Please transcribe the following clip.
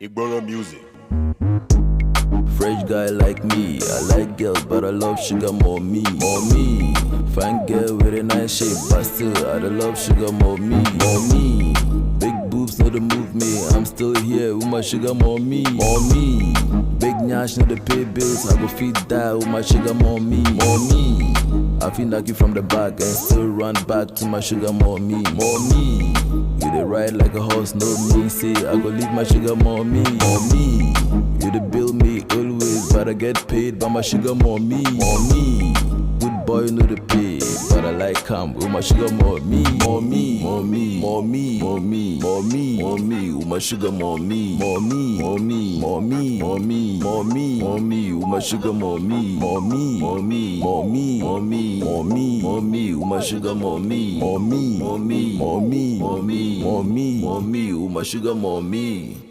Igboro music. Fresh guy like me, I like girls but I love sugar more me. Fine girl with a nice shape, but still I don't love sugar more me. Big boobs know to move me, I'm still here with my sugar more me. Big nyash know to pay bills, I go feed that with my sugar more me. I feel lucky from the back and still run back to my sugar more me. You dey ride like a horse, no me say I go leave my sugar more me. You dey bill me always, but I get paid by my sugar more me. Good boy know the pay, but I like calm with my sugar more me. With my sugar more me. With my sugar more me. With my sugar more me. With my sugar more me.